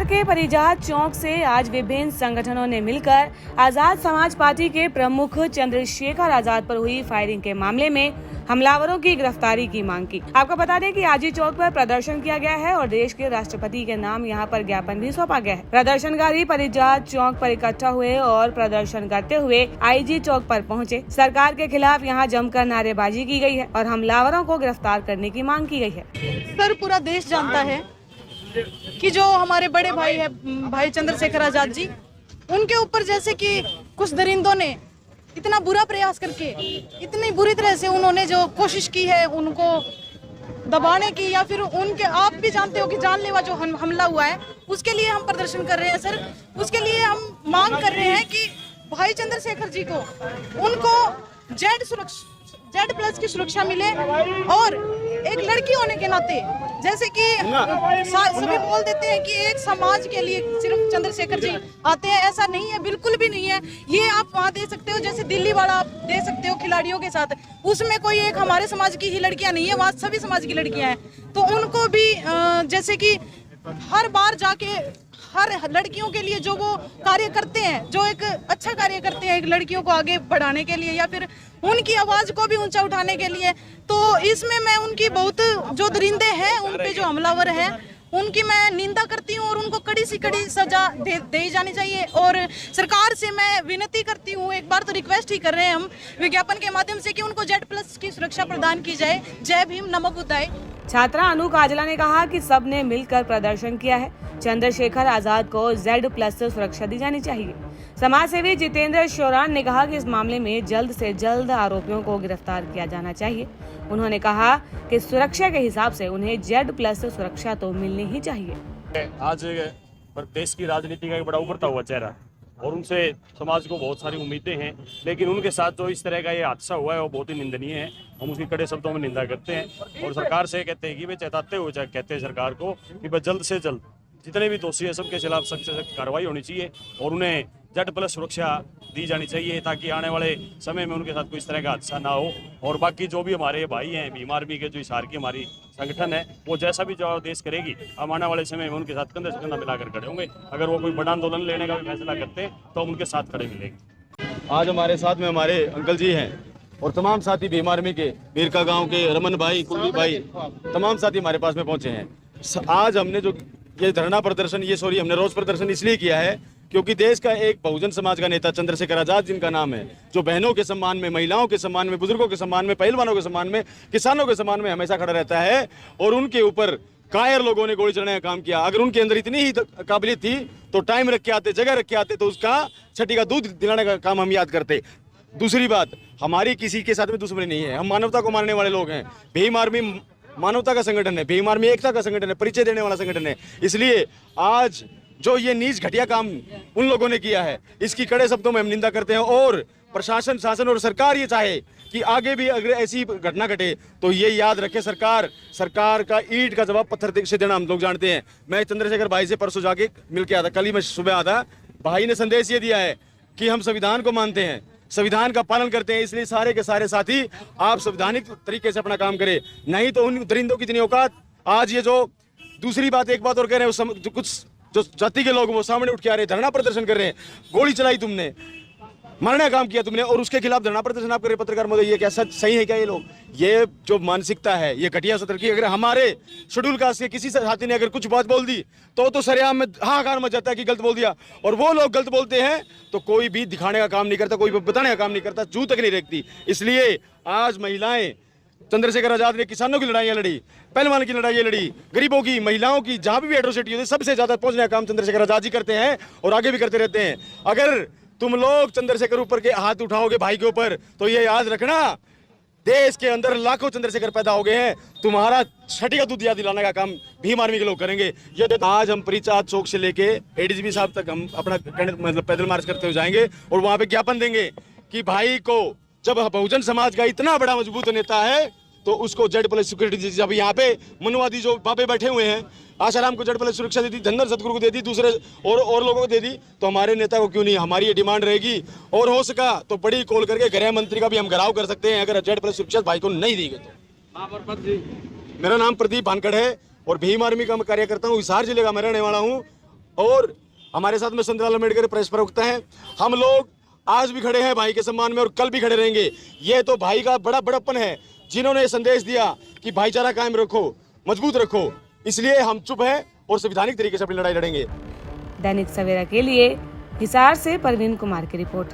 के परिजात चौक से आज विभिन्न संगठनों ने मिलकर आजाद समाज पार्टी के प्रमुख चंद्रशेखर आजाद पर हुई फायरिंग के मामले में हमलावरों की गिरफ्तारी की मांग की। आपको बता दें कि आजी चौक पर प्रदर्शन किया गया है और देश के राष्ट्रपति के नाम यहां पर ज्ञापन भी सौंपा गया है। प्रदर्शनकारी परिजात चौक पर इकट्ठा हुए और प्रदर्शन करते हुए आईजी चौक पर पहुंचे। सरकार के खिलाफ यहां जमकर नारेबाजी की गई है और हमलावरों को गिरफ्तार करने की मांग की गई है। सर, पूरा देश जानता है कि जो हमारे बड़े भाई है भाई चंद्रशेखर आजाद जी, उनके ऊपर जैसे कि कुछ दरिंदों ने इतना बुरा प्रयास करके इतनी बुरी तरह से उन्होंने जो कोशिश की है उनको दबाने की, या फिर उनके आप भी जानते हो कि जानलेवा जो हमला हुआ है, उसके लिए हम प्रदर्शन कर रहे हैं। सर, उसके लिए हम मांग कर रहे हैं कि भाई चंद्रशेखर जी को उनको Z+ की सुरक्षा मिले, और एक लड़की होने के नाते जैसे कि सभी बोल देते हैं कि एक समाज के लिए सिर्फ चंद्रशेखर जी आते हैं, ऐसा नहीं है, बिल्कुल भी नहीं है। ये आप वहाँ दे सकते हो, जैसे दिल्ली वाला आप दे सकते हो खिलाड़ियों के साथ, उसमें कोई एक हमारे समाज की ही लड़कियां नहीं है, वहाँ सभी समाज की लड़कियां हैं। तो उनको भी जैसे कि हर बार जाके हर लड़कियों के लिए जो वो कार्य करते हैं, जो एक अच्छा कार्य करते हैं एक लड़कियों को आगे बढ़ाने के लिए, या फिर उनकी आवाज को भी ऊंचा उठाने के लिए, तो इसमें मैं उनकी बहुत जो दरिंदे हैं, उन पे जो हमलावर हैं, उनकी मैं निंदा करती हूँ और उनको कड़ी से कड़ी सजा दे जानी चाहिए। और सरकार से मैं विनती करती हूँ, एक बार तो रिक्वेस्ट ही कर रहे हैं हम विज्ञापन के माध्यम से, कि उनको Z+ की सुरक्षा प्रदान की जाए। जय भीम, नमो बुद्धाय। छात्रा अनु काजला ने कहा कि सबने मिलकर प्रदर्शन किया है, चंद्रशेखर आजाद को Z+ सुरक्षा दी जानी चाहिए। समाज सेवी जितेंद्र शोरान ने कहा कि इस मामले में जल्द से जल्द आरोपियों को गिरफ्तार किया जाना चाहिए। उन्होंने कहा कि सुरक्षा के हिसाब से उन्हें Z+ सुरक्षा तो मिलनी ही चाहिए। आज देश की राजनीति का एक बड़ा उभरता हुआ चेहरा, और उनसे समाज को बहुत सारी उम्मीदें हैं, लेकिन उनके साथ जो इस तरह का ये हादसा हुआ है वो बहुत ही निंदनीय है। हम उसकी कड़े शब्दों में निंदा करते हैं और सरकार से कहते हैं कि वे चेताते हुए कहते हैं सरकार को कि वह जल्द से जल्द जितने भी दोषी है सबके खिलाफ सख्त से सख्त कार्रवाई होनी चाहिए और उन्हें Z+ सुरक्षा दी जानी चाहिए, ताकि आने वाले समय में उनके साथ कोई इस तरह का हादसा ना हो। और बाकी जो भी हमारे भाई हैं भीम आर्मी के, जो हिसार की हमारी संगठन है, वो जैसा भी जवाब देश करेगी, हम आने वाले समय में उनके साथ कंधे से कंधा मिलाकर खड़े होंगे। अगर वो कोई बड़ा आंदोलन लेने का भी फैसला करते हैं तो हम उनके साथ खड़े मिलेंगे। आज हमारे साथ में हमारे अंकल जी हैं और तमाम साथी भीम आर्मी के, बीरका गाँव के रमन भाई, कुलदीप भाई, तमाम साथी हमारे पास में पहुंचे हैं। आज हमने जो ये धरना प्रदर्शन, हमने रोज प्रदर्शन इसलिए किया है क्योंकि देश का एक बहुजन समाज का नेता चंद्रशेखर आजाद जिनका नाम है, जो बहनों के सम्मान में, महिलाओं के सम्मान में, बुजुर्गों के सम्मान में, पहलवानों के सम्मान में, किसानों के सम्मान में हमेशा खड़ा रहता है, और उनके ऊपर कायर लोगों ने गोली चलाने का काम किया। अगर उनके अंदर इतनी ही काबिलियत थी तो टाइम रख के आते, जगह रख के आते, तो उसका छठी का दूध दिलाने का काम हम याद करते। दूसरी बात, हमारी किसी के साथ में दुश्मनी नहीं है, हम मानवता को मानने वाले लोग हैं। भीम आर्मी मानवता का संगठन है, भीम आर्मी एकता का संगठन है, परिचय देने वाला संगठन है। इसलिए आज जो ये नीच घटिया काम उन लोगों ने किया है, इसकी कड़े शब्दों में हम निंदा करते हैं। और प्रशासन, शासन और सरकार ये चाहे कि आगे भी अगर ऐसी घटना घटे तो ये याद रखे, सरकार का ईंट का जवाब पत्थर से देना हम लोग जानते हैं। मैं चंद्रशेखर भाई से परसों जाके मिल के आता, कल ही मैं सुबह आता, भाई ने संदेश ये दिया है कि हम संविधान को मानते हैं, संविधान का पालन करते हैं, इसलिए सारे के सारे साथी आप संवैधानिक तरीके से अपना काम करें, नहीं तो उन दरिंदों की इतनी औकात। आज ये जो दूसरी बात, एक बात और कह रहे हैं, कुछ जो जाति के लोग वो सामने उठ के आ रहे, धरना प्रदर्शन कर रहे हैं, गोली चलाई तुमने, मरने का काम किया तुमने, और उसके खिलाफ धरना प्रदर्शन आप कर रहे पत्रकार महोदय, ये क्या सही है क्या? ये लोग, ये जो मानसिकता है, ये घटिया सत्र की, अगर हमारे शेड्यूल कास्ट के किसी साथी ने अगर कुछ बात बोल दी तो सरेआम में हाहाकार मच जाता है कि गलत बोल दिया, और वो लोग गलत बोलते हैं तो कोई भी दिखाने का काम नहीं करता, कोई बताने का काम नहीं करता, जू तक नहीं रखती। इसलिए आज महिलाएं, चंद्रशेखर आजाद ने किसानों की लड़ाइयाँ लड़ी, पहलवान की लड़ाइयाँ लड़ी, गरीबों की, महिलाओं की, जहाँ भी एट्रोसिटी होती है, सबसे ज्यादा पहुंचने का काम चंद्रशेखर आजाद जी करते हैं और आगे भी करते रहते हैं। अगर तुम लोग चंद्रशेखर ऊपर के हाथ उठाओगे भाई के ऊपर, तो ये याद रखना, देश के अंदर लाखों चंद्रशेखर पैदा हो गए हैं, तुम्हारा छठी का दूध याद दिलाने का काम भीम आर्मी के लोग करेंगे। ये आज हम परिजात चौक से लेके ADGP साहब तक हम अपना मतलब पैदल मार्च करते हुए जाएंगे और वहां पे ज्ञापन देंगे कि भाई को, जब बहुजन समाज का इतना बड़ा मजबूत नेता है तो उसको Z+ सिक्योरिटी। जब यहाँ पे मनवादी जो बाबे बैठे हुए हैं, आसाराम को Z+ सुरक्षा दे दी, धनगर सतगुरु को दे दी, दूसरे और लोगों को दे दी, तो हमारे नेता को क्यों नहीं? हमारी ये डिमांड रहेगी, और हो सका तो बड़ी कॉल करके गृह मंत्री का भी हम घेराव कर सकते हैं अगर Z+ सुरक्षा भाई को नहीं दी गई तो। मेरा नाम प्रदीप भानखड़ है और भीम आर्मी का मैं कार्य करता हूँ, हिसार जिले का मैं रहने वाला हूँ। और हमारे साथ में संतलाल अम्बेडकर प्रेस प्रवक्ता हैं। हम लोग आज भी खड़े हैं भाई के सम्मान में और कल भी खड़े रहेंगे। ये तो भाई का बड़ा बड़प्पन है, जिन्होंने ये संदेश दिया कि भाईचारा कायम रखो, मजबूत रखो। इसलिए हम चुप हैं और संवैधानिक तरीके से अपनी लड़ाई लड़ेंगे। दैनिक सवेरा के लिए हिसार से परवीन कुमार की रिपोर्ट।